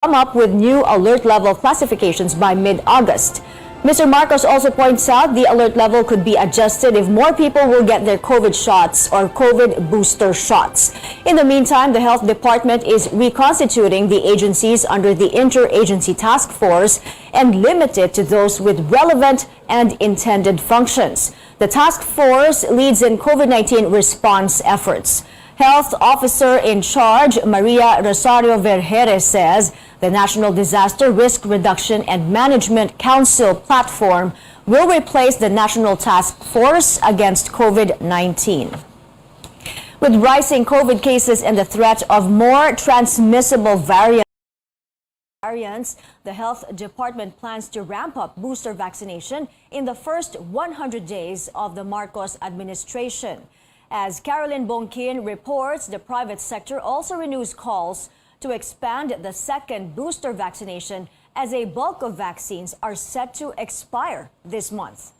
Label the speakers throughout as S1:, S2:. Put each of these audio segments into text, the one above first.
S1: come up with new alert level classifications by mid-August. Mr. Marcos also points out the alert level could be adjusted if more people will get their COVID shots or COVID booster shots. In the meantime, the Health Department is reconstituting the agencies under the Interagency Task Force and limit it to those with relevant and intended functions. The task force leads in COVID-19 response efforts. Health Officer in Charge Maria Rosario Vergeres says the National Disaster Risk Reduction and Management Council platform will replace the National Task Force against COVID-19. With rising COVID cases and the threat of more transmissible variants, the Health Department plans to ramp up booster vaccination in the first 100 days of the Marcos administration. As Caroline Bongkin reports, the private sector also renews calls to expand the second booster vaccination as a bulk of vaccines are set to expire this month.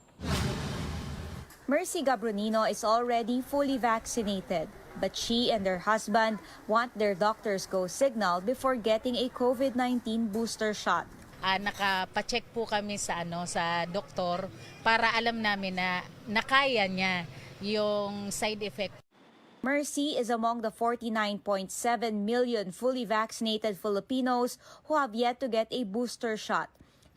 S2: Mercy Gabronino is already fully vaccinated, but she and her husband want their doctor's go signal before getting a COVID-19 booster shot.
S3: Nakapacheck po kami sa doktor para alam namin na nakaya niya yung side effect.
S2: Mercy is among the 49.7 million fully vaccinated Filipinos who have yet to get a booster shot.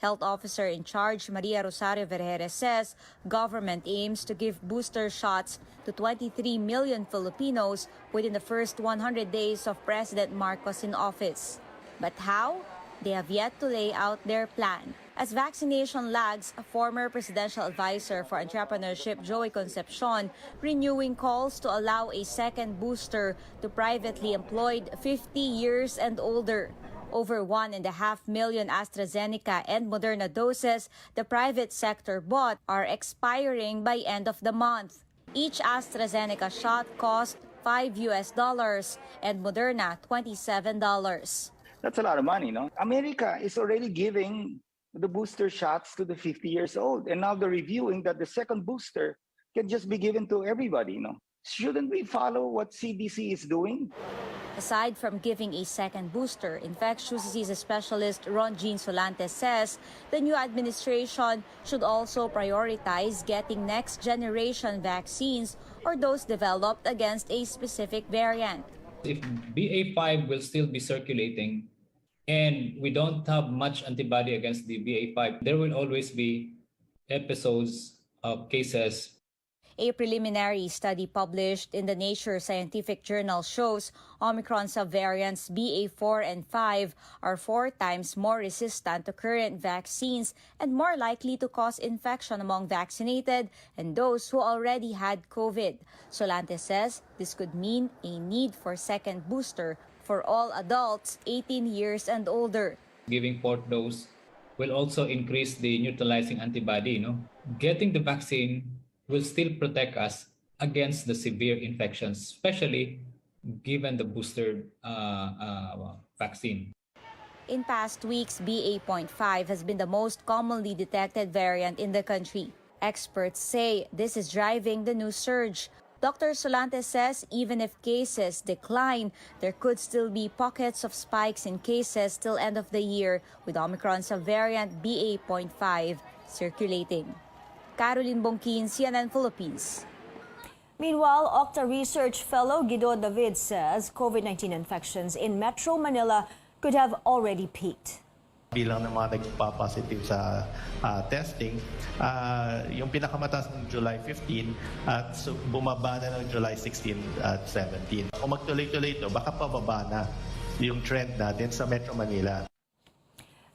S2: Health Officer in Charge Maria Rosario Vergeres says government aims to give booster shots to 23 million Filipinos within the first 100 days of President Marcos in office. But how? They have yet to lay out their plan. As vaccination lags, a former presidential advisor for entrepreneurship, Joey Concepcion, renewing calls to allow a second booster to privately employed 50 years and older. Over 1.5 million AstraZeneca and Moderna doses the private sector bought are expiring by end of the month. Each AstraZeneca shot cost $5 and Moderna $27.
S4: That's a lot of money, no? America is already giving the booster shots to the 50 years old, and now they're reviewing that the second booster can just be given to everybody, no? Shouldn't we follow what CDC is doing?
S2: Aside from giving a second booster, infectious disease specialist Ron Jean Solantes says the new administration should also prioritize getting next-generation vaccines or those developed against a specific variant.
S5: If BA.5 will still be circulating and we don't have much antibody against the BA.5, there will always be episodes of cases.
S2: A preliminary study published in the Nature Scientific Journal shows Omicron subvariants BA4 and 5 are 4 times more resistant to current vaccines and more likely to cause infection among vaccinated and those who already had COVID. Solantes says this could mean a need for second booster for all adults 18 years and older.
S5: Giving fourth dose will also increase the neutralizing antibody. Getting the vaccine will still protect us against the severe infections, especially given the booster vaccine.
S2: In past weeks, BA.5 has been the most commonly detected variant in the country. Experts say this is driving the new surge. Dr. Solantes says even if cases decline, there could still be pockets of spikes in cases till end of the year with Omicron subvariant BA.5 circulating. Caroline Bongkin, CNN Philippines.
S1: Meanwhile, Octa Research Fellow Guido David says COVID-19 infections in Metro Manila could have already peaked.
S6: Bilang ng mga nagpa-positive sa testing, yung pinakamataas ng July 15 at bumaba na ng July 16 at 17. Kung magtuloy-tuloy ito, baka pababa na yung trend natin sa Metro Manila.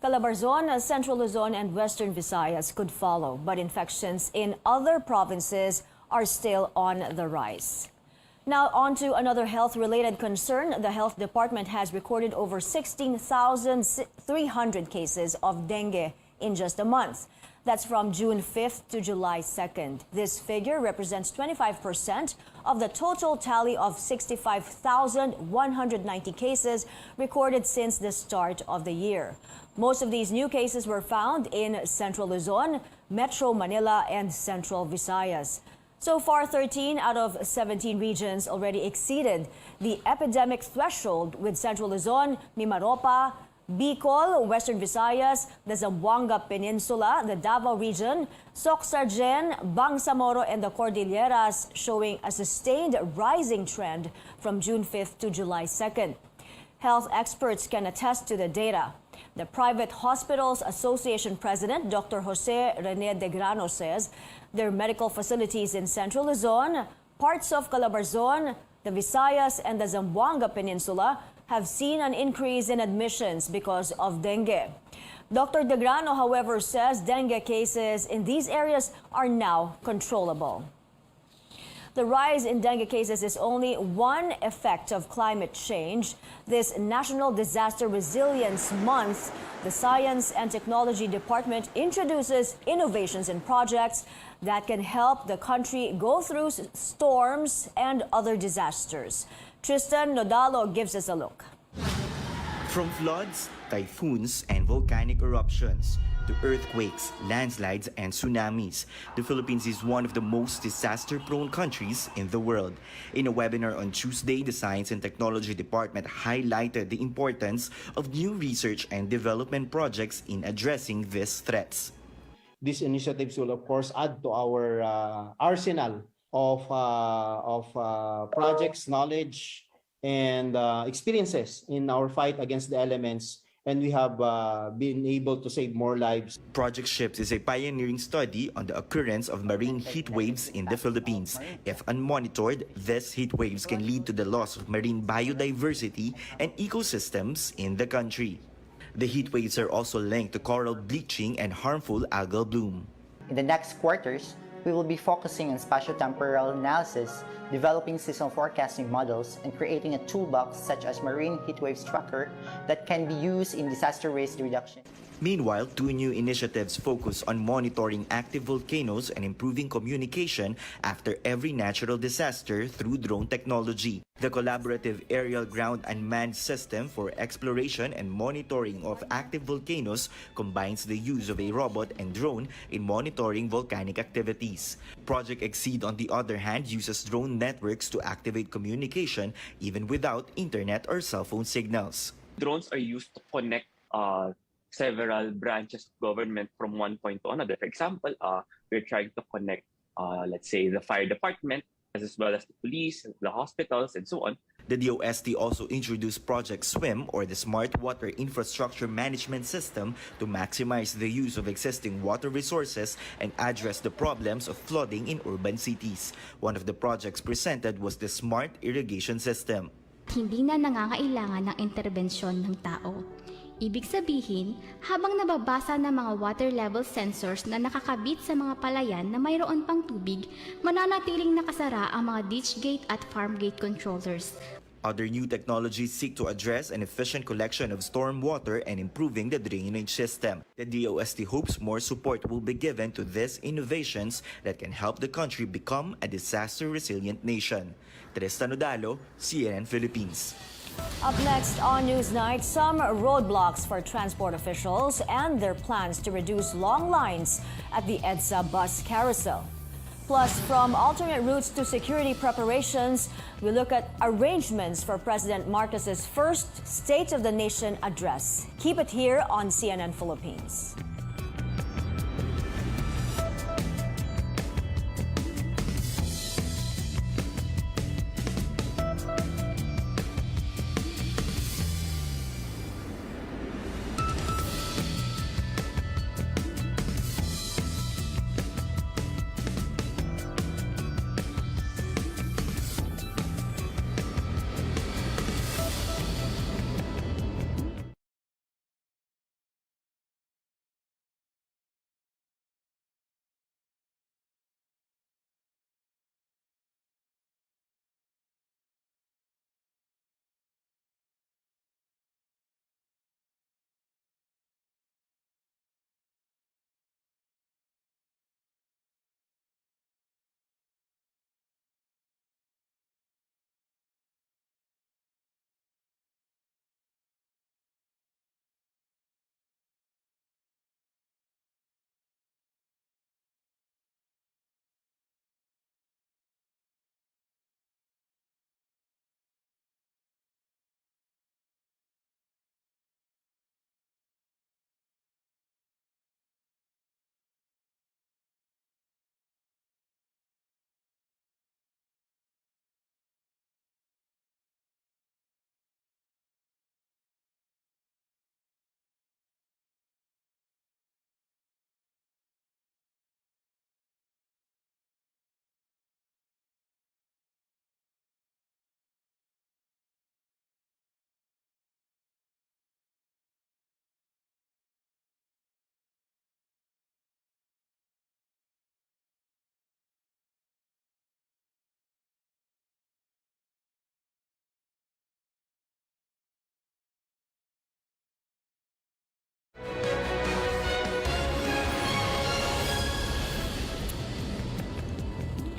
S1: Calabarzon, Central Luzon, and Western Visayas could follow, but infections in other provinces are still on the rise. Now, on to another health-related concern. The Health Department has recorded over 16,300 cases of dengue in just a month. That's from June 5th to July 2nd. This figure represents 25% of the total tally of 65,190 cases recorded since the start of the year. Most of these new cases were found in Central Luzon, Metro Manila, and Central Visayas. So far, 13 out of 17 regions already exceeded the epidemic threshold, with Central Luzon, Mimaropa, Bicol, Western Visayas, the Zamboanga Peninsula, the Davao region, Soc-Sargen, Bangsamoro, and the Cordilleras showing a sustained rising trend from June 5th to July 2nd. Health experts can attest to the data. The Private Hospitals Association President, Dr. Jose Rene de Grano, says their medical facilities in Central Luzon, parts of Calabarzon, the Visayas, and the Zamboanga Peninsula have seen an increase in admissions because of dengue. Dr. De Grano, however, says dengue cases in these areas are now controllable. The rise in dengue cases is only one effect of climate change. This National Disaster Resilience Month, the Science and Technology Department introduces innovations and projects that can help the country go through storms and other disasters. Tristan Nodalo gives us a look.
S7: From floods, typhoons, and volcanic eruptions to earthquakes, landslides, and tsunamis, the Philippines is one of the most disaster-prone countries in the world. In a webinar on Tuesday, the Science and Technology Department highlighted the importance of new research and development projects in addressing these threats.
S8: These initiatives will, of course, add to our arsenal of projects, knowledge, and experiences in our fight against the elements, and we have been able to save more lives.
S7: Project SHIPS is a pioneering study on the occurrence of marine heat waves in the Philippines. If unmonitored, these heat waves can lead to the loss of marine biodiversity and ecosystems in the country. The heat waves are also linked to coral bleaching and harmful algal bloom.
S9: In the next quarters, we will be focusing on spatio-temporal analysis, developing seasonal forecasting models, and creating a toolbox such as Marine Heatwaves Tracker that can be used in disaster risk reduction.
S7: Meanwhile, two new initiatives focus on monitoring active volcanoes and improving communication after every natural disaster through drone technology. The collaborative aerial ground unmanned system for exploration and monitoring of active volcanoes combines the use of a robot and drone in monitoring volcanic activities. Project Exceed, on the other hand, uses drone networks to activate communication even without internet or cell phone signals.
S10: Drones are used to connect several branches of government from one point to another. For example, we're trying to connect, let's say, the fire department, as well as the police, the hospitals, and so on.
S7: The DOST also introduced Project SWIM, or the Smart Water Infrastructure Management System, to maximize the use of existing water resources and address the problems of flooding in urban cities. One of the projects presented was the Smart Irrigation System.
S11: Hindi na nangangailangan ng interbensyon ng tao. Ibig sabihin, habang nababasa ng mga water level sensors na nakakabit sa mga palayan na mayroon pang tubig, mananatiling nakasara ang mga ditch gate at farm gate controllers.
S7: Other new technologies seek to address an efficient collection of storm water and improving the drainage system. The DOST hopes more support will be given to these innovations that can help the country become a disaster-resilient nation. Tristan Nodalo, CNN Philippines.
S1: Up next on Newsnight, some roadblocks for transport officials and their plans to reduce long lines at the EDSA bus carousel. Plus, from alternate routes to security preparations, we look at arrangements for President Marcos's first State of the Nation address. Keep it here on CNN Philippines.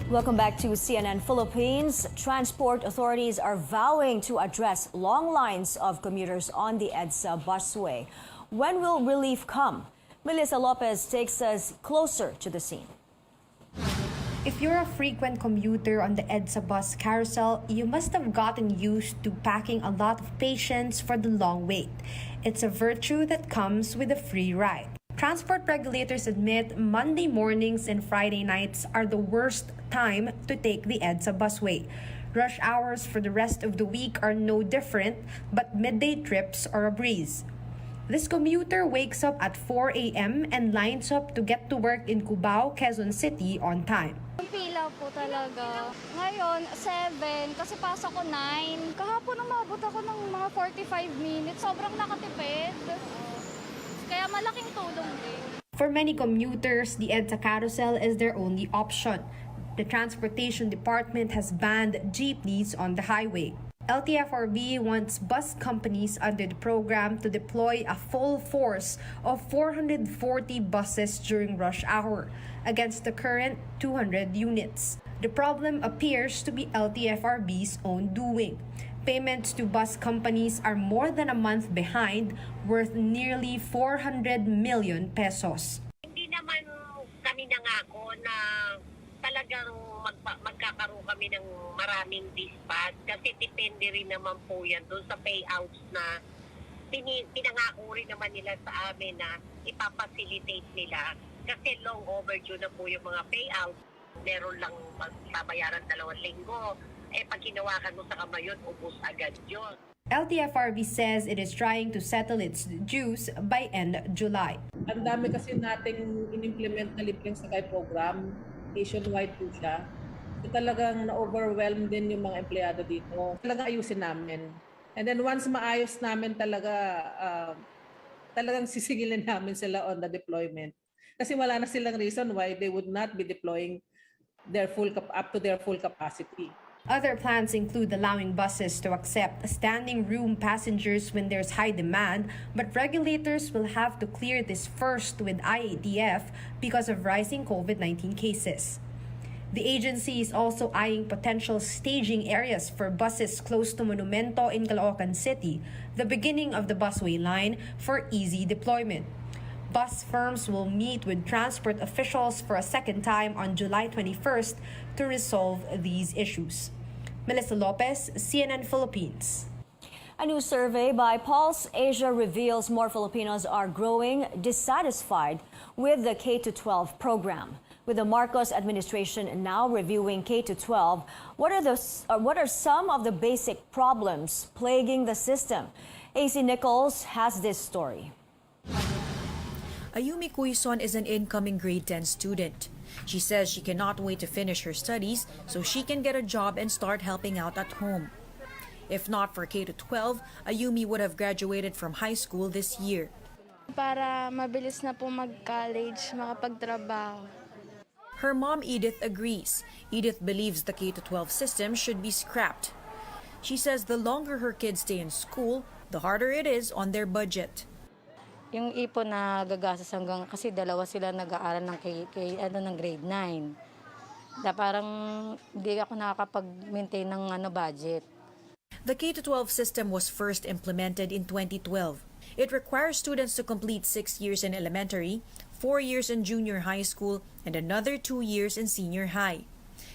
S1: Welcome back to CNN Philippines. Transport authorities are vowing to address long lines of commuters on the EDSA busway. When will relief come? Melissa Lopez takes us closer to the scene.
S12: If you're a frequent commuter on the EDSA bus carousel, you must have gotten used to packing a lot of patience for the long wait. It's a virtue that comes with a free ride. Transport regulators admit Monday mornings and Friday nights are the worst time to take the EDSA busway. Rush hours for the rest of the week are no different, but midday trips are a breeze. This commuter wakes up at 4 a.m. and lines up to get to work in Cubao, Quezon City on time.
S11: Pila po talaga. Ngayon, 7, kasi pasok ko 9. Kahapon umabot ako ng mga 45 minutes. Sobrang nakatipid. Kaya malaking tulong din.
S12: For many commuters, the EDSA carousel is their only option. The Transportation Department has banned jeepneys on the highway. LTFRB wants bus companies under the program to deploy a full force of 440 buses during rush hour against the current 200 units. The problem appears to be LTFRB's own doing. Payments to bus companies are more than a month behind, worth nearly 400 million pesos.
S13: Hindi naman kami nangako na talagang magkakaroon kami ng maraming dispatch kasi depende rin naman po yan doon sa payouts na pinangako rin naman nila sa amin na ipapacilitate nila kasi long overdue na po yung mga payouts. Meron lang magbabayaran 2 linggo. Pag hinawakan mo sa kamay yun, ubos agad yun.
S12: LTFRB says it is trying to settle its dues by end July.
S14: Ang dami kasi nating in-implement na libreng sakay program. Nationwide po siya. So talagang na-overwhelm din yung mga empleyado dito. Talagang ayusin namin. And then once maayos namin talagang sisingilin namin sila on the deployment. Kasi wala na silang reason why they would not be deploying up to their full capacity.
S12: Other plans include allowing buses to accept standing room passengers when there's high demand, but regulators will have to clear this first with IATF because of rising COVID-19 cases. The agency is also eyeing potential staging areas for buses close to Monumento in Caloocan City, the beginning of the busway line, for easy deployment. Bus firms will meet with transport officials for a second time on July 21st to resolve these issues. Melissa Lopez, CNN Philippines.
S1: A new survey by Pulse Asia reveals more Filipinos are growing dissatisfied with the K-12 program. With the Marcos administration now reviewing K-12, what are some of the basic problems plaguing the system? AC Nichols has this story.
S15: Ayumi Cuison is an incoming grade 10 student. She says she cannot wait to finish her studies so she can get a job and start helping out at home. If not for K-12, Ayumi would have graduated from high school this year.
S11: Para mabilis na po mag-college, makapagtrabaho.
S15: Her mom Edith agrees. Edith believes the K-12 system should be scrapped. She says the longer her kids stay in school, the harder it is on their budget.
S16: Yung ipon na gagastos hanggang kasi dalawa sila nag-aaral ng grade 9. Parang hindi ako nakakapag-maintain ng budget.
S15: The K-12 system was first implemented in 2012. It requires students to complete 6 years in elementary, 4 years in junior high school, and another 2 years in senior high.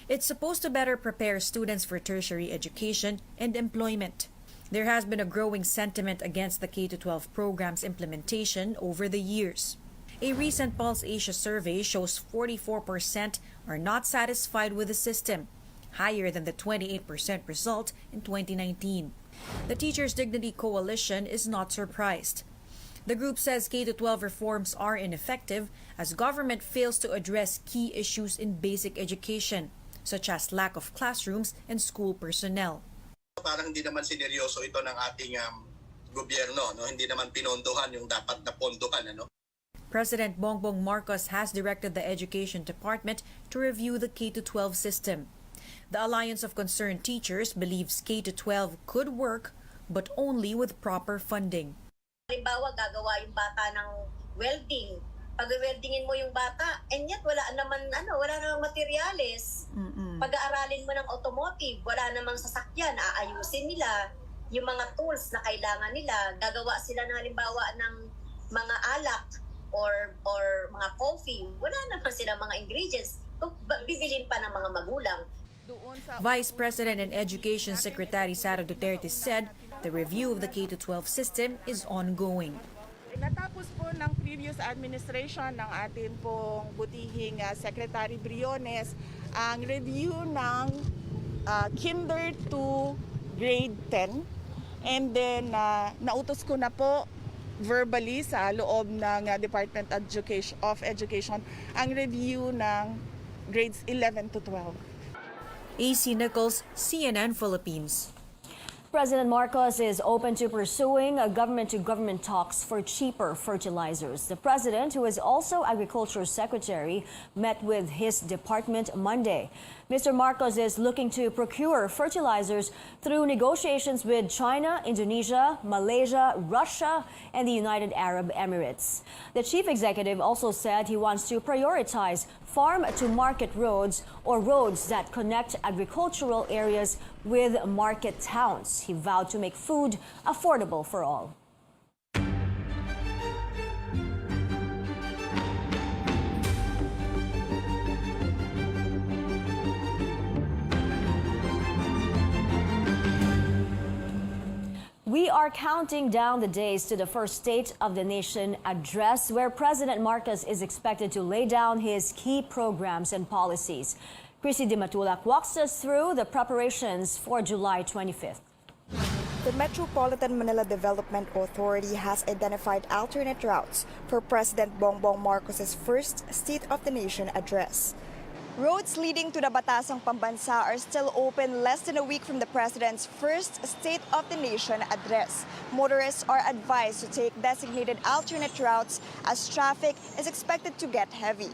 S15: It's supposed to better prepare students for tertiary education and employment. There has been a growing sentiment against the K-12 program's implementation over the years. A recent Pulse Asia survey shows 44% are not satisfied with the system, higher than the 28% result in 2019. The Teachers' Dignity Coalition is not surprised. The group says K-12 reforms are ineffective as government fails to address key issues in basic education, such as lack of classrooms and school personnel.
S17: Parang hindi naman sineryoso ito ng ating gobyerno, no? Hindi naman pinondohan yung dapat na pondohan, ano?
S15: President Bongbong Marcos has directed the Education Department to review the K-12 system. The Alliance of Concerned Teachers believes K-12 could work, but only with proper funding.
S13: Halimbawa, gagawa yung bata ng welding. Pag-weldingin mo yung bata, and yet wala naman materyales.
S18: Pag-aaralin mo ng automotive, wala namang sasakyan, aayusin nila yung mga tools na kailangan nila. Gagawa sila ng halimbawa ng mga alak or mga coffee. Wala naman sila mga ingredients. Bibilin pa ng mga magulang.
S15: Vice President and Education Secretary Sara Duterte said the review of the K-12 system is ongoing.
S19: Natapos po ng previous administration ng ating pong butihing Secretary Briones ang review ng kinder to grade 10, and then nautos ko na po verbally sa loob ng Department of Education ang review ng grades 11 to 12.
S15: AC Nichols, CNN Philippines.
S1: President Marcos is open to pursuing government-to-government talks for cheaper fertilizers. The president, who is also Agriculture Secretary, met with his department Monday. Mr. Marcos is looking to procure fertilizers through negotiations with China, Indonesia, Malaysia, Russia, and the United Arab Emirates. The chief executive also said he wants to prioritize farm-to-market roads, or roads that connect agricultural areas with market towns. He vowed to make food affordable for all. We are counting down the days to the first State of the Nation address, where President Marcos is expected to lay down his key programs and policies. Chrissy Di Matulak walks us through the preparations for July 25th.
S20: The Metropolitan Manila Development Authority has identified alternate routes for President Bongbong Marcos's first State of the Nation address. Roads leading to the Batasang Pambansa are still open less than a week from the President's first State of the Nation address. Motorists are advised to take designated alternate routes as traffic is expected to get heavy.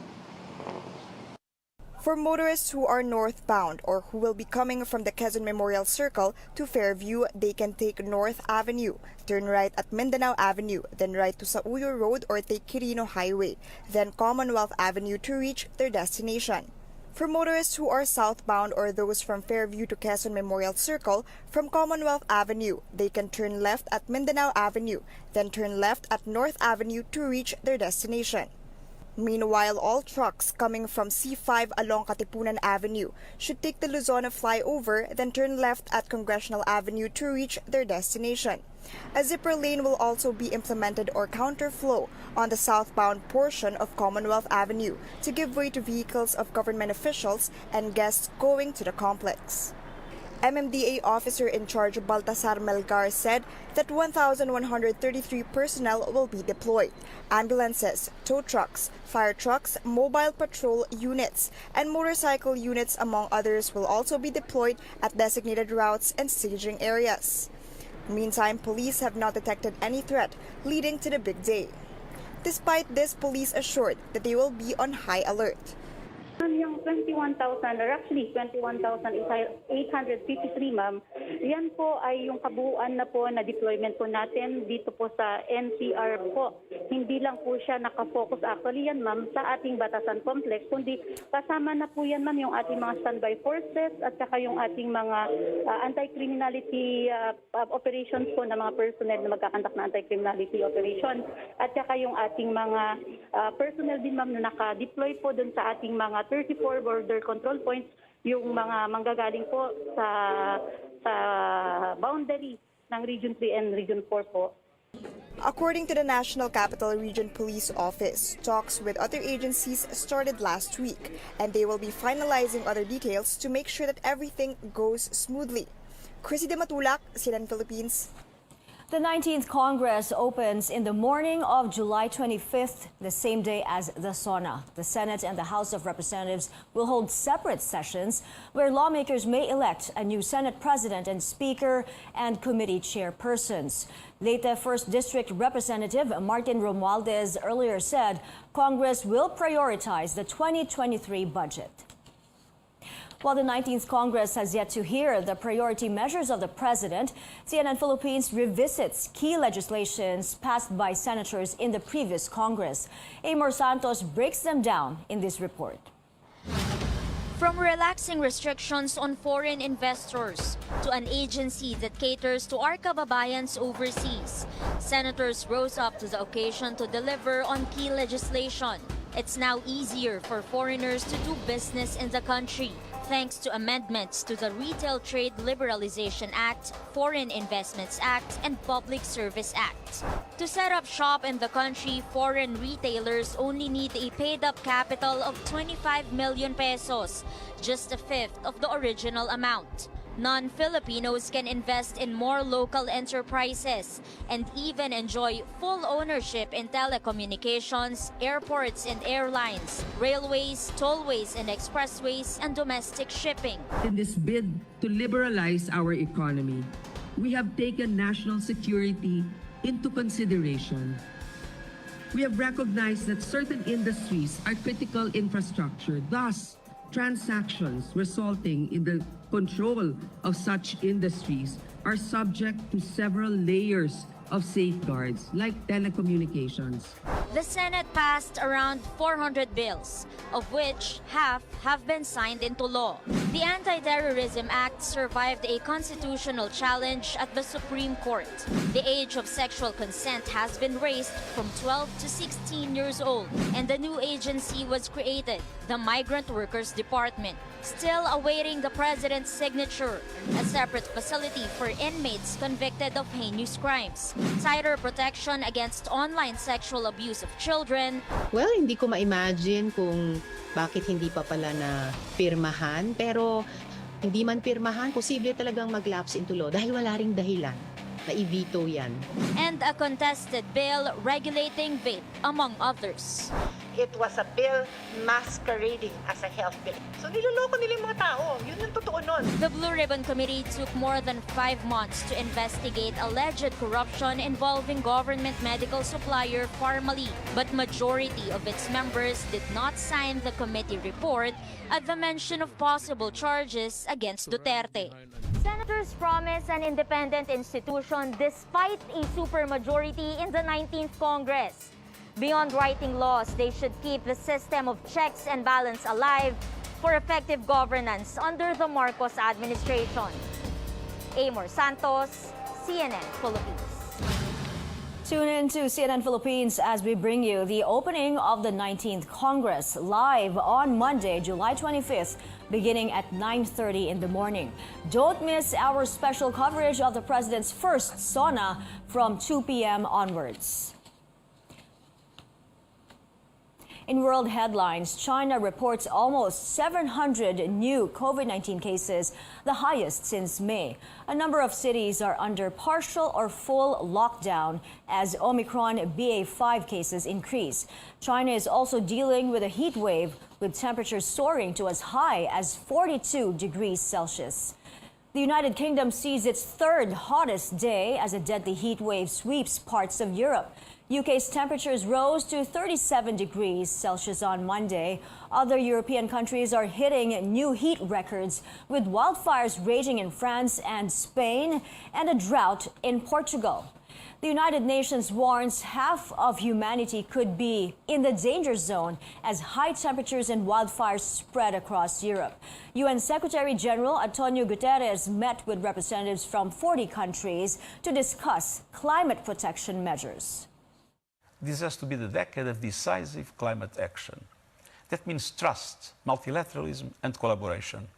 S20: For motorists who are northbound or who will be coming from the Quezon Memorial Circle to Fairview, they can take North Avenue, turn right at Mindanao Avenue, then right to Sauyo Road or take Quirino Highway, then Commonwealth Avenue to reach their destination. For motorists who are southbound or those from Fairview to Quezon Memorial Circle, from Commonwealth Avenue, they can turn left at Mindanao Avenue, then turn left at North Avenue to reach their destination. Meanwhile, all trucks coming from C5 along Katipunan Avenue should take the Luzon flyover, then turn left at Congressional Avenue to reach their destination. A zipper lane will also be implemented or counterflow on the southbound portion of Commonwealth Avenue to give way to vehicles of government officials and guests going to the complex. MMDA officer in charge Baltasar Melgar said that 1,133 personnel will be deployed. Ambulances, tow trucks, fire trucks, mobile patrol units, and motorcycle units, among others, will also be deployed at designated routes and staging areas. Meantime, police have not detected any threat leading to the big day. Despite this, police assured that they will be on high alert.
S21: Yung 21,000 or actually 21,853 ma'am, yan po ay yung kabuuan na po na deployment po natin dito po sa NCR po. Hindi lang po siya nakafocus actually yan ma'am sa ating Batasan Complex, kundi kasama na po yan ma'am yung ating mga standby forces at saka yung ating mga anti-criminality operations po na mga personnel na magkakandak na anti-criminality operation at saka yung ating mga personnel din ma'am na naka-deploy po dun sa ating mga 34 border control points, yung mga manggagaling po sa boundary ng Region 3 and Region 4 po.
S20: According to the National Capital Region Police Office, talks with other agencies started last week, and they will be finalizing other details to make sure that everything goes smoothly. Chrissy Di Matulak, CNN Philippines.
S1: The 19th Congress opens in the morning of July 25th, the same day as the SONA. The Senate and the House of Representatives will hold separate sessions where lawmakers may elect a new Senate President and Speaker and committee chairpersons. Leyte 1st District Representative Martin Romualdez earlier said Congress will prioritize the 2023 budget. While the 19th Congress has yet to hear the priority measures of the President, CNN Philippines revisits key legislations passed by senators in the previous Congress. Amor Santos breaks them down in this report.
S2: From relaxing restrictions on foreign investors to an agency that caters to our kababayans overseas, senators rose up to the occasion to deliver on key legislation. It's now easier for foreigners to do business in the country, thanks to amendments to the Retail Trade Liberalization Act, Foreign Investments Act, and Public Service Act. To set up shop in the country, foreign retailers only need a paid-up capital of 25 million pesos, just a fifth of the original amount. Non-Filipinos can invest in more local enterprises and even enjoy full ownership in telecommunications, airports and airlines, railways, tollways and expressways, and domestic shipping.
S3: In this bid to liberalize our economy, we have taken national security into consideration. We have recognized that certain industries are critical infrastructure, thus transactions resulting in the control of such industries are subject to several layers of safeguards, like telecommunications.
S2: The Senate passed around 400 bills, of which half have been signed into law. The Anti-Terrorism Act survived a constitutional challenge at the Supreme Court. The age of sexual consent has been raised from 12 to 16 years old, and a new agency was created, the Migrant Workers Department, still awaiting the President's signature, a separate facility for inmates convicted of heinous crimes, tighter protection against online sexual abuse of children.
S22: Well, hindi ko ma-imagine kung bakit hindi pa pala na pirmahan, pero hindi man pirmahan, posible talagang mag-lapse into law dahil wala ring dahilan na i-veto yan.
S2: And a contested bill regulating vape, among others.
S22: It was a bill masquerading as a health bill. So niloloko nila yung mga tao. Yun ang totoo nun.
S2: The Blue Ribbon Committee took more than 5 months to investigate alleged corruption involving government medical supplier Pharmally, but majority of its members did not sign the committee report at the mention of possible charges against Duterte. Senators promise an independent institution despite a supermajority in the 19th Congress. Beyond writing laws, they should keep the system of checks and balance alive for effective governance under the Marcos administration. Amor Santos, CNN Philippines.
S1: Tune in to CNN Philippines as we bring you the opening of the 19th Congress live on Monday, July 25th, beginning at 9:30 in the morning. Don't miss our special coverage of the President's first SONA from 2 p.m. onwards. In world headlines, China reports almost 700 new COVID-19 cases, the highest since May. A number of cities are under partial or full lockdown as Omicron BA.5 cases increase. China is also dealing with a heat wave, with temperatures soaring to as high as 42 degrees Celsius. The United Kingdom sees its third hottest day as a deadly heat wave sweeps parts of Europe. UK's temperatures rose to 37 degrees Celsius on Monday. Other European countries are hitting new heat records, with wildfires raging in France and Spain and a drought in Portugal. The United Nations warns half of humanity could be in the danger zone as high temperatures and wildfires spread across Europe. UN Secretary General Antonio Guterres met with representatives from 40 countries to discuss climate protection measures.
S23: This has to be the decade of decisive climate action. That means trust, multilateralism, and collaboration.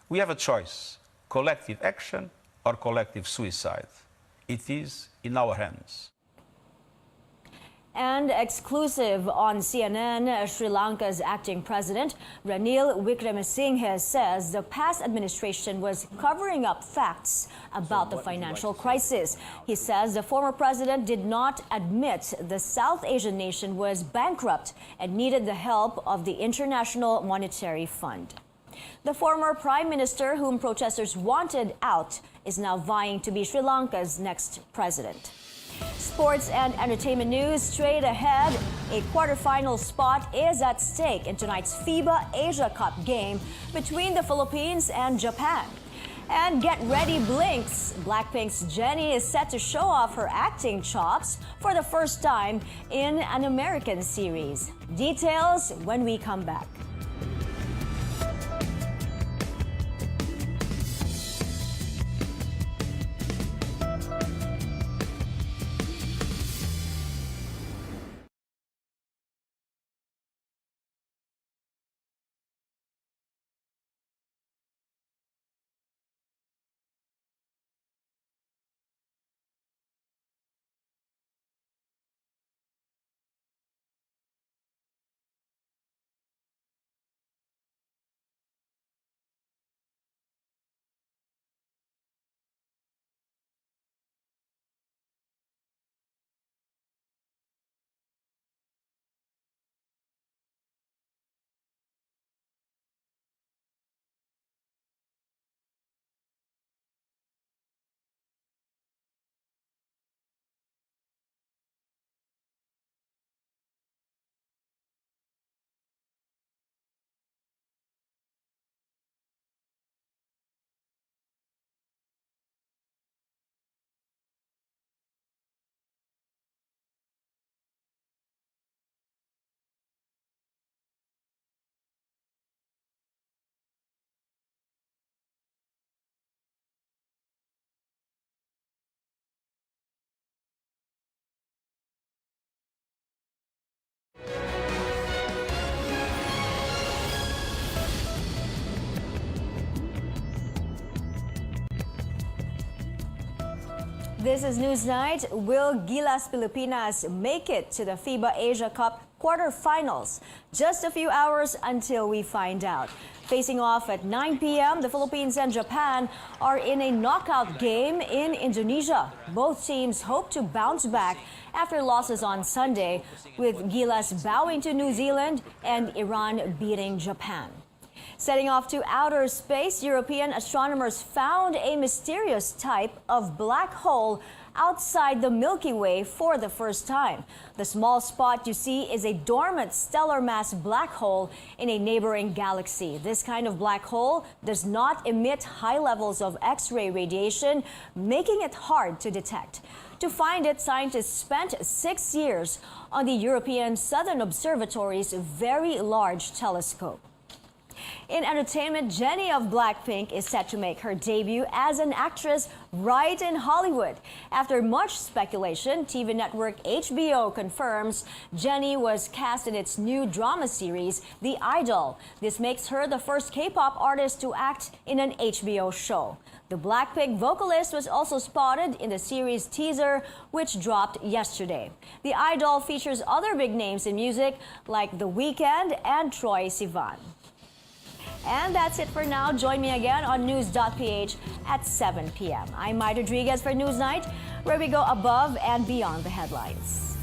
S23: We have a choice: collective action or collective suicide. It is in our hands.
S1: And exclusive on CNN, Sri Lanka's acting president, Ranil Wickremesinghe, says the past administration was covering up facts about the financial crisis. He says the former president did not admit the South Asian nation was bankrupt and needed the help of the International Monetary Fund. The former prime minister, whom protesters wanted out, is now vying to be Sri Lanka's next president. Sports and entertainment news straight ahead. A quarterfinal spot is at stake in tonight's FIBA Asia Cup game between the Philippines and Japan. And get ready, Blinks. Blackpink's Jennie is set to show off her acting chops for the first time in an American series. Details when we come back. This is Newsnight. Will Gilas Pilipinas make it to the FIBA Asia Cup quarterfinals? Just a few hours until we find out. Facing off at 9 p.m., the Philippines and Japan are in a knockout game in Indonesia. Both teams hope to bounce back after losses on Sunday, with Gilas bowing to New Zealand and Iran beating Japan. Setting off to outer space, European astronomers found a mysterious type of black hole outside the Milky Way for the first time. The small spot you see is a dormant stellar mass black hole in a neighboring galaxy. This kind of black hole does not emit high levels of X-ray radiation, making it hard to detect. To find it, scientists spent 6 years on the European Southern Observatory's Very Large Telescope. In entertainment, Jennie of Blackpink is set to make her debut as an actress right in Hollywood. After much speculation, TV network HBO confirms Jennie was cast in its new drama series, The Idol. This makes her the first K-pop artist to act in an HBO show. The Blackpink vocalist was also spotted in the series teaser, which dropped yesterday. The Idol features other big names in music like The Weeknd and Troye Sivan. And that's it for now. Join me again on News.ph at 7 p.m. I'm Mai Rodriguez for Newsnight, where we go above and beyond the headlines.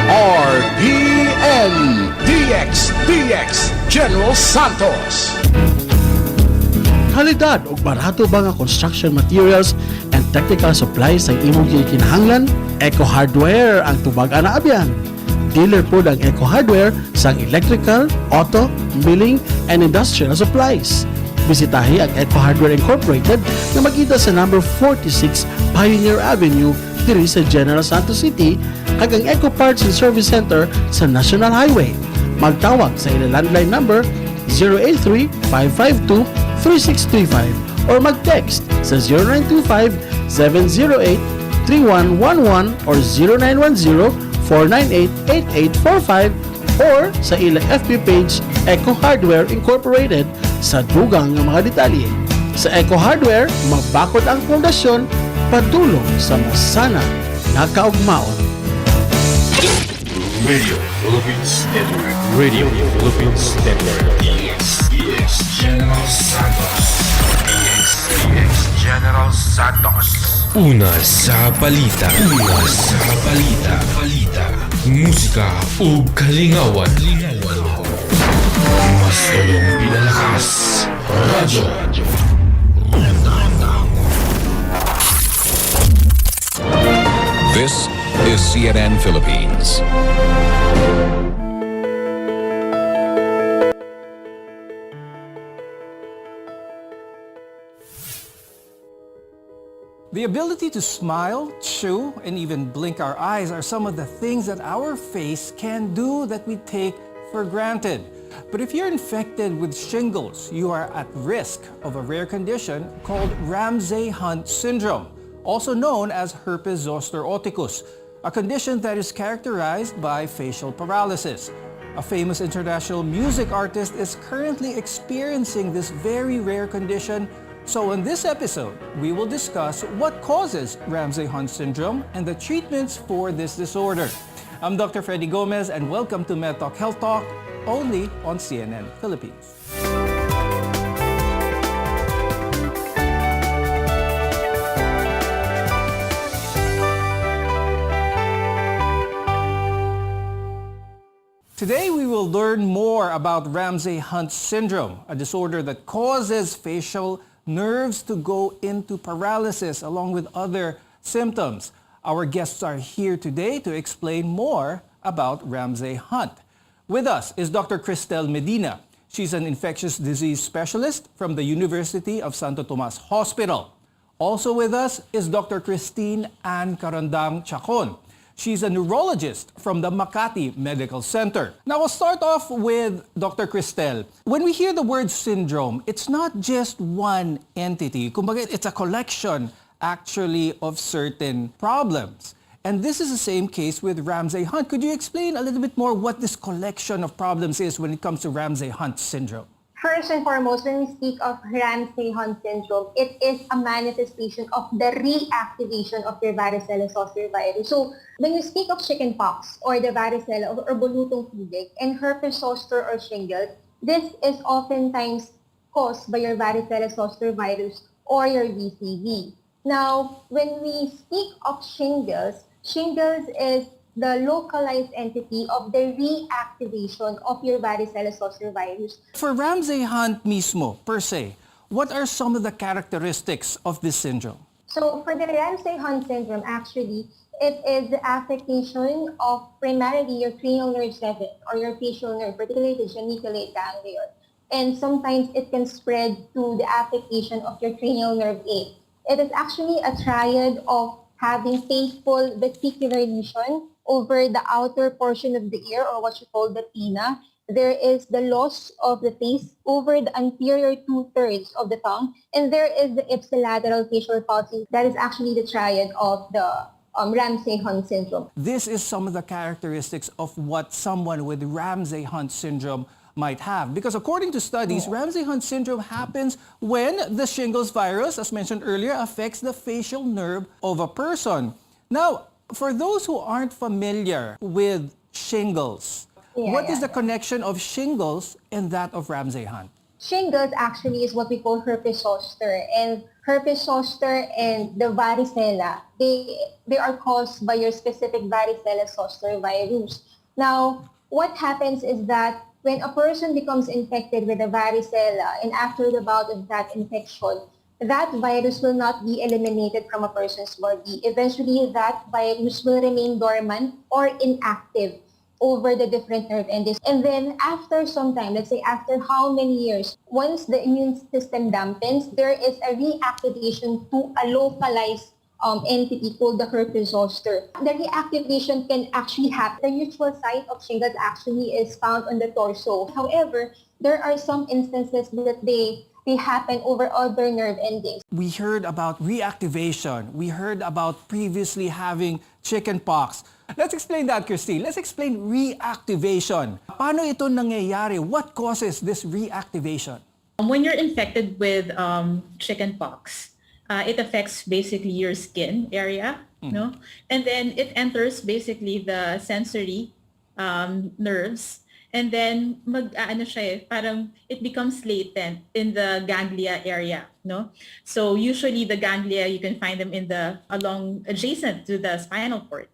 S4: RPN DX General Santos.
S5: Kalidad o barato ba nga construction materials and technical supplies ang imong kinahanglan? Eco Hardware ang tubag-an na abyan. Dealer po ng Eco Hardware sang electrical, auto, milling, and industrial supplies. Bisitahi ang Eco Hardware Incorporated na makita sa number 46 Pioneer Avenue diri sa General Santos City, kag ang Eco Parts and Service Center sa National Highway. Magtawag sa ilang landline number 083-552-3635 or mag-text sa 0925-708-3111 or 0910-498-8845 or sa ilang FB page Eco Hardware Incorporated sa dugang ng mga detalye. Sa Eco Hardware, magbakod ang pundasyon padulong sa masana nga kaugmaon.
S4: Radio Philippines Network. Radio Philippines Network. DX General Santos. DX General Santos. Una sa balita. Una sa balita. Musika o kalingawan. Mas tulong pinalakas. Radyo.
S6: This is CNN Philippines.
S24: The ability to smile, chew, and even blink our eyes are some of the things that our face can do that we take for granted. But if you're infected with shingles, you are at risk of a rare condition called Ramsay-Hunt syndrome, also known as herpes zoster oticus, a condition that is characterized by facial paralysis. A famous international music artist is currently experiencing this very rare condition. So in this episode, we will discuss what causes Ramsay-Hunt syndrome and the treatments for this disorder. I'm Dr. Freddy Gomez and welcome to MedTalk Health Talk, only on CNN Philippines. Today, we will learn more about Ramsay-Hunt syndrome, a disorder that causes facial nerves to go into paralysis along with other symptoms. Our guests are here today to explain more about Ramsay-Hunt. With us is Dr. Cristel Medina. She's an infectious disease specialist from the University of Santo Tomas Hospital. Also with us is Dr. Christine Ann Carandang Chacon. She's a neurologist from the Makati Medical Center. Now, we'll start off with Dr. Cristel. When we hear the word syndrome, it's not just one entity. Kumbaga, it's a collection, actually of certain problems. And this is the same case with Ramsay-Hunt. Could you explain a little bit more what this collection of problems is when it comes to Ramsay-Hunt syndrome?
S7: First and foremost, when we speak of Ramsay-Hunt syndrome, it is a manifestation of the reactivation of your varicella zoster virus. So, when you speak of chickenpox or the varicella or bulutong tubig and herpes zoster or shingles, this is oftentimes caused by your varicella zoster virus or your VZV. Now, when we speak of shingles, shingles is the localized entity of the reactivation of your varicella zoster virus.
S24: For Ramsay-Hunt mismo, per se, what are some of the characteristics of this syndrome?
S7: So for the Ramsay-Hunt syndrome, actually, it is the affectation of primarily your cranial nerve 7 or your facial nerve, particularly the geniculate ganglion. And sometimes it can spread to the affectation of your cranial nerve 8. It is actually a triad of having painful vesicular lesion over the outer portion of the ear, or what you call the pinna. There is the loss of the taste over the anterior 2/3 of the tongue, and there is the ipsilateral facial palsy. That is actually the triad of the Ramsay-Hunt syndrome.
S24: This is some of the characteristics of what someone with Ramsay-Hunt syndrome might have. Because according to studies, Ramsay-Hunt syndrome happens when the shingles virus, as mentioned earlier, affects the facial nerve of a person. Now, for those who aren't familiar with shingles, what is the connection of shingles and that of Ramsay-Hunt?
S7: Shingles actually is what we call herpes zoster, and herpes zoster and the varicella, they are caused by your specific varicella zoster virus. Now, what happens is that when a person becomes infected with a varicella and after the bout of that infection, that virus will not be eliminated from a person's body. Eventually, that virus will remain dormant or inactive over the different nerve endings. And then after some time, let's say after how many years, once the immune system dampens, there is a reactivation to a localized entity called the herpes zoster. The reactivation can actually happen. The usual site of shingles actually is found on the torso. However, there are some instances that they happen over other nerve endings.
S24: We heard about reactivation. We heard about previously having chickenpox. Let's explain that, Christine. Let's explain reactivation. Paano ito nangyayari? What causes this reactivation?
S8: When you're infected with chickenpox, it affects basically your skin area, no? And then it enters basically the sensory nerves. And then parang it becomes latent in the ganglia area, no? So usually the ganglia, you can find them adjacent to the spinal cord.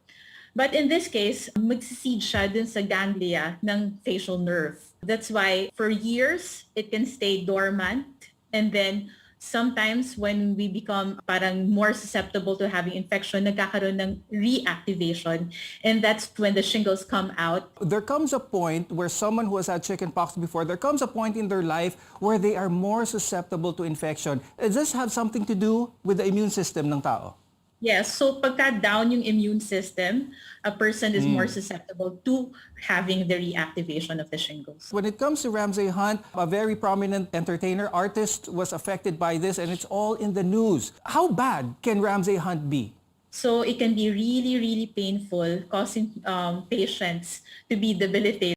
S8: But in this case, magsiseed siya dun sa ganglia ng facial nerve. That's why for years, it can stay dormant. And then sometimes when we become parang more susceptible to having infection, nagkakaroon ng reactivation. And that's when the shingles come out.
S24: There comes a point where someone who has had chickenpox before, there comes a point in their life where they are more susceptible to infection. Does this have something to do with the immune system ng tao?
S8: Yes, so pagka down yung immune system, a person is more susceptible to having the reactivation of the shingles.
S24: When it comes to Ramsay-Hunt, a very prominent entertainer, artist was affected by this, and it's all in the news. How bad can Ramsay-Hunt be?
S8: So it can be really, really painful, causing patients to be debilitated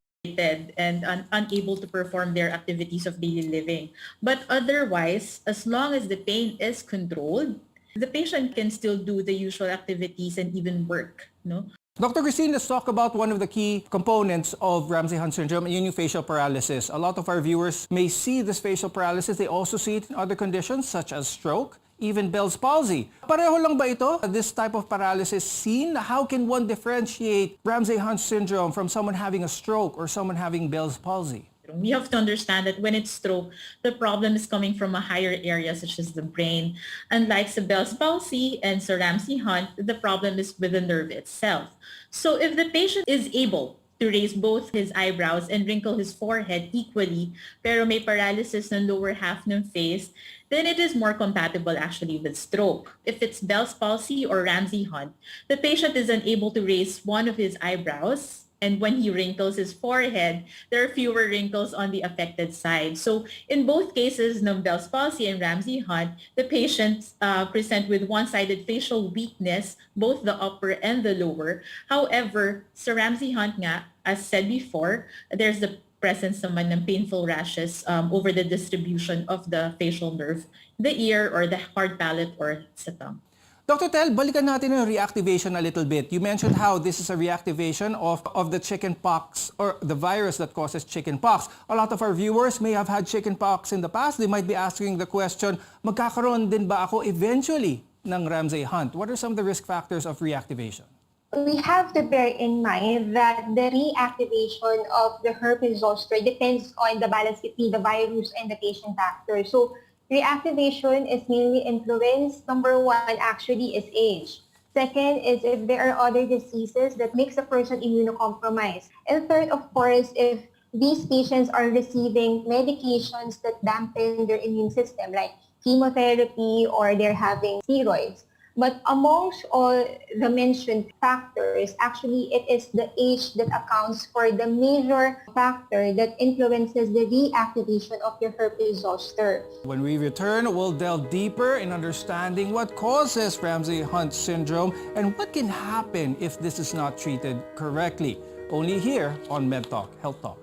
S8: and unable to perform their activities of daily living. But otherwise, as long as the pain is controlled, the patient can still do the usual activities and even work, no?
S24: Dr. Christine, let's talk about one of the key components of Ramsay-Hunt syndrome, yung facial paralysis. A lot of our viewers may see this facial paralysis. They also see it in other conditions such as stroke, even Bell's palsy. Pareho lang ba ito, this type of paralysis seen? How can one differentiate Ramsay-Hunt syndrome from someone having a stroke or someone having Bell's palsy?
S8: We have to understand that when it's stroke, the problem is coming from a higher area such as the brain. Unlike the Bell's palsy and Ramsay-Hunt, the problem is with the nerve itself. So if the patient is able to raise both his eyebrows and wrinkle his forehead equally, pero may paralysis ng lower half ng face, then it is more compatible actually with stroke. If it's Bell's palsy or Ramsay-Hunt, the patient is unable to raise one of his eyebrows And when he wrinkles his forehead, there are fewer wrinkles on the affected side. So in both cases ng Bell's palsy and Ramsay-Hunt, the patients present with one-sided facial weakness, both the upper and the lower. However, sa Ramsay-Hunt nga, as said before, there's the presence naman ng painful rashes over the distribution of the facial nerve, the ear or the hard palate or sa tongue.
S24: Dr. Tel, balikan natin yung reactivation a little bit. You mentioned how this is a reactivation of the chickenpox or the virus that causes chickenpox. A lot of our viewers may have had chickenpox in the past. They might be asking the question, magkakaroon din ba ako eventually ng Ramsay-Hunt? What are some of the risk factors of reactivation?
S7: We have to bear in mind that the reactivation of the herpes zoster depends on the balance between the virus and the patient factor. So reactivation is mainly influenced. Number one actually is age. Second is if there are other diseases that makes a person immunocompromised. And third, of course, if these patients are receiving medications that dampen their immune system, like chemotherapy or they're having steroids. But amongst all the mentioned factors, actually it is the age that accounts for the major factor that influences the reactivation of your herpes zoster.
S24: When we return, we'll delve deeper in understanding what causes Ramsay-Hunt syndrome and what can happen if this is not treated correctly. Only here on MedTalk Health Talk.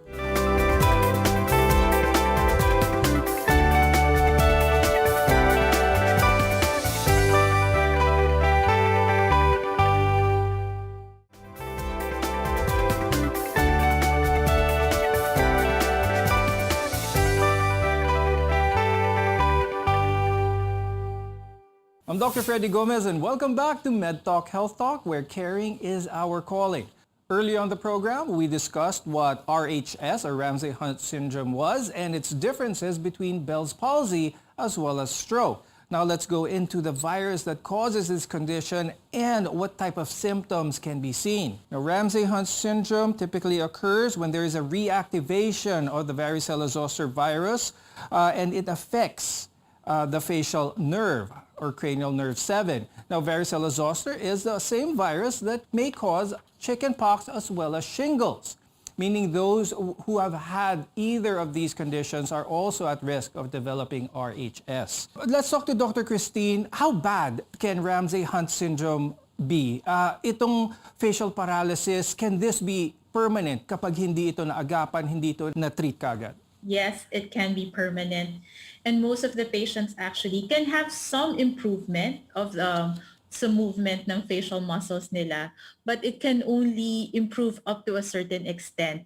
S24: I'm Dr. Freddy Gomez and welcome back to MedTalk Health Talk, where caring is our calling. Earlier on the program, we discussed what RHS or Ramsay-Hunt syndrome was and its differences between Bell's palsy as well as stroke. Now let's go into the virus that causes this condition and what type of symptoms can be seen. Now, Ramsay-Hunt syndrome typically occurs when there is a reactivation of the varicella-zoster virus and it affects the facial nerve or cranial nerve 7. Now, varicella-zoster is the same virus that may cause chickenpox as well as shingles, meaning those who have had either of these conditions are also at risk of developing RHS. Let's talk to Dr. Christine. How bad can Ramsay-Hunt syndrome be? Itong facial paralysis, can this be permanent kapag hindi ito naagapan, hindi ito na-treat kagad?
S8: Yes, it can be permanent. And most of the patients actually can have some improvement of sa movement ng facial muscles nila, but it can only improve up to a certain extent.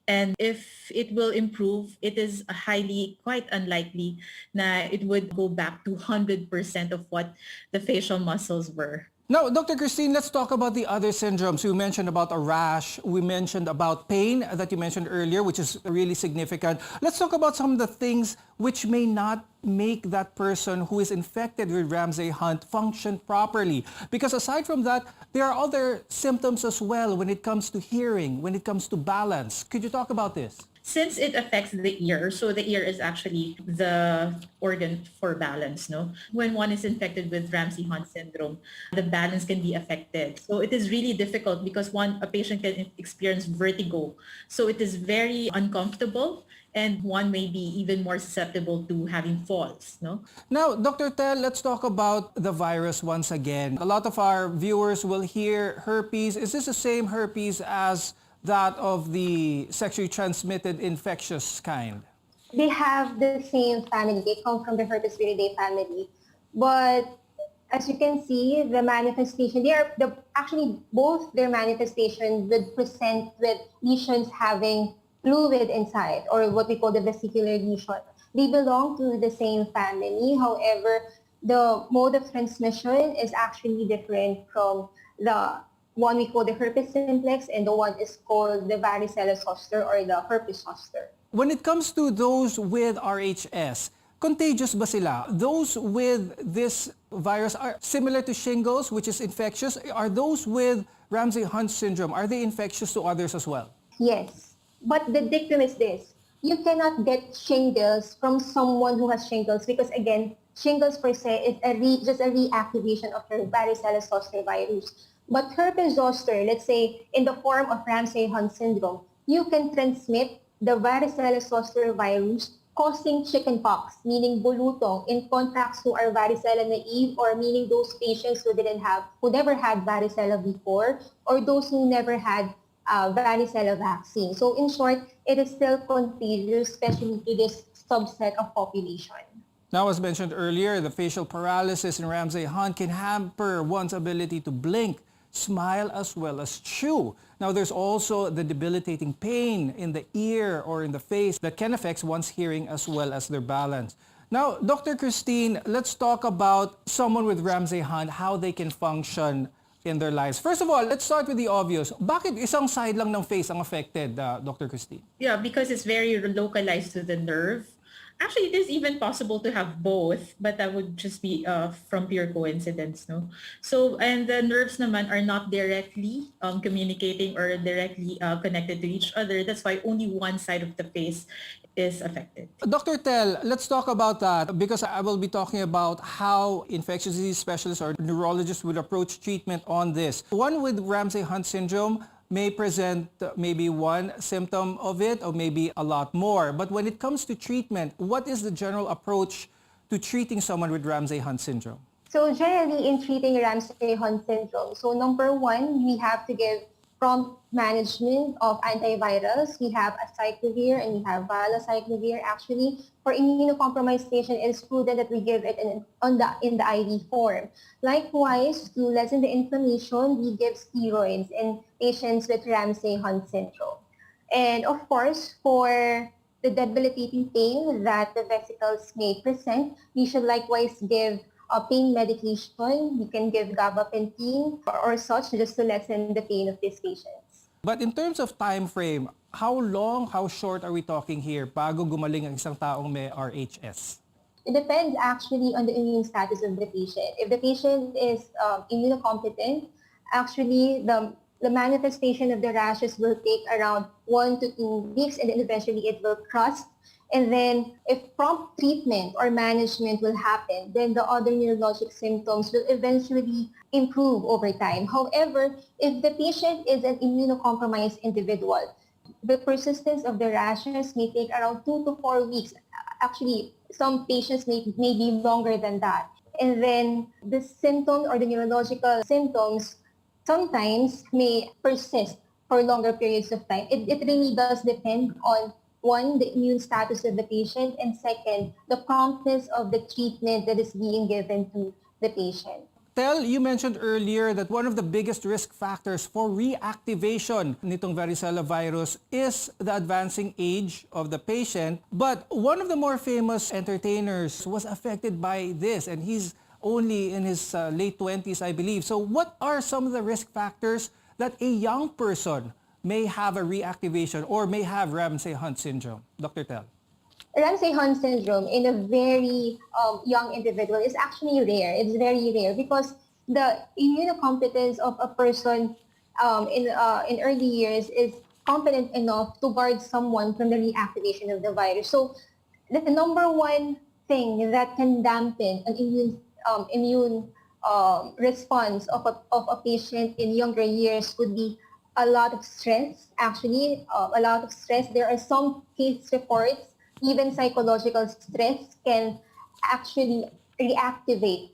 S8: And if it will improve, it is quite unlikely na it would go back to 100% of what the facial muscles were.
S24: Now, Dr. Christine, let's talk about the other syndromes. You mentioned about a rash. We mentioned about pain that you mentioned earlier, which is really significant. Let's talk about some of the things which may not make that person who is infected with Ramsay-Hunt function properly. Because aside from that, there are other symptoms as well when it comes to hearing, when it comes to balance. Could you talk about this?
S8: Since it affects the ear, so the ear is actually the organ for balance, no? When one is infected with Ramsay-Hunt syndrome, the balance can be affected. So it is really difficult because a patient can experience vertigo. So it is very uncomfortable and one may be even more susceptible to having falls, no?
S24: Now, Dr. Tel, let's talk about the virus once again. A lot of our viewers will hear herpes. Is this the same herpes as that of the sexually transmitted infectious kind?
S7: They have the same family. They come from the herpes viridae family. But as you can see, the manifestation, actually both their manifestation would present with lesions having fluid inside, or what we call the vesicular lesion. They belong to the same family. However, the mode of transmission is actually different from the one we call the herpes simplex and the one is called the varicella zoster or the herpes zoster.
S24: When it comes to those with RHS, contagious ba sila? Those with this virus are similar to shingles, which is infectious. Are those with Ramsay-Hunt syndrome, are they infectious to others as well?
S7: Yes, but the dictum is this. You cannot get shingles from someone who has shingles because, again, shingles per se is just a reactivation of the varicella zoster virus. But herpes zoster, let's say in the form of Ramsay-Hunt syndrome, you can transmit the varicella zoster virus causing chickenpox, meaning bulutong, in contacts who are varicella naive, or meaning those patients who never had varicella before, or those who never had varicella vaccine. So in short, it is still contagious, especially to this subset of population.
S24: Now, as mentioned earlier, the facial paralysis in Ramsay-Hunt can hamper one's ability to blink, smile, as well as chew. Now, there's also the debilitating pain in the ear or in the face that can affect one's hearing as well as their balance. Now, Dr. Christine, let's talk about someone with Ramsay-Hunt, how they can function in their lives. First of all, let's start with the obvious. Bakit isang side lang ng face ang affected, Dr. Christine?
S8: Yeah, because it's very localized to the nerve. Actually, it is even possible to have both, but that would just be from pure coincidence, no? So, and the nerves naman are not directly communicating or directly connected to each other. That's why only one side of the face is affected.
S24: Dr. Tel, let's talk about that because I will be talking about how infectious disease specialists or neurologists would approach treatment on this. One with Ramsay-Hunt syndrome may present maybe one symptom of it or maybe a lot more. But when it comes to treatment, what is the general approach to treating someone with Ramsay-Hunt syndrome?
S7: So generally in treating Ramsay-Hunt syndrome, so number one, we have to give prompt management of antivirals. We have acyclovir and we have valacyclovir. Actually, for immunocompromised patient, it is prudent that we give it in the IV form. Likewise, to lessen the inflammation, we give steroids in patients with Ramsay-Hunt syndrome. And of course, for the debilitating pain that the vesicles may present, we should likewise give pain medication. We can give gabapentin or such just to lessen the pain of these patients.
S24: But in terms of time frame, how long, how short are we talking here bago gumaling ang isang taong may RHS?
S7: It depends actually on the immune status of the patient. If the patient is immunocompetent, actually the manifestation of the rashes will take around 1 to 2 weeks, and then eventually it will crust. And then if prompt treatment or management will happen, then the other neurologic symptoms will eventually improve over time. However, if the patient is an immunocompromised individual, the persistence of the rashes may take around 2 to 4 weeks. Actually, some patients may be longer than that. And then the symptoms or the neurological symptoms sometimes may persist for longer periods of time. It really does depend on, one, the immune status of the patient, and second, the promptness of the treatment that is being given to the patient.
S24: Tel, you mentioned earlier that one of the biggest risk factors for reactivation nitong varicella virus is the advancing age of the patient. But one of the more famous entertainers was affected by this, and he's only in his late 20s, I believe. So what are some of the risk factors that a young person may have a reactivation or may have Ramsay-Hunt syndrome? Dr. Tel.
S7: Ramsay-Hunt syndrome in a very young individual is actually rare. It's very rare because the immunocompetence of a person in early years is competent enough to guard someone from the reactivation of the virus. So the number one thing that can dampen an immune response of a patient in younger years would be a lot of stress. Actually, a lot of stress. There are some case reports, even psychological stress can actually reactivate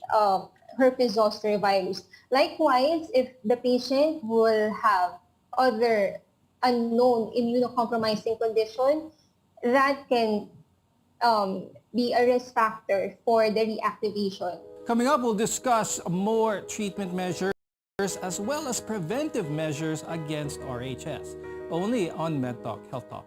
S7: herpes zoster virus. Likewise, if the patient will have other unknown immunocompromising condition, that can be a risk factor for the reactivation.
S24: Coming up, we'll discuss more treatment measures as well as preventive measures against RHS, only on MedTalk Health Talk.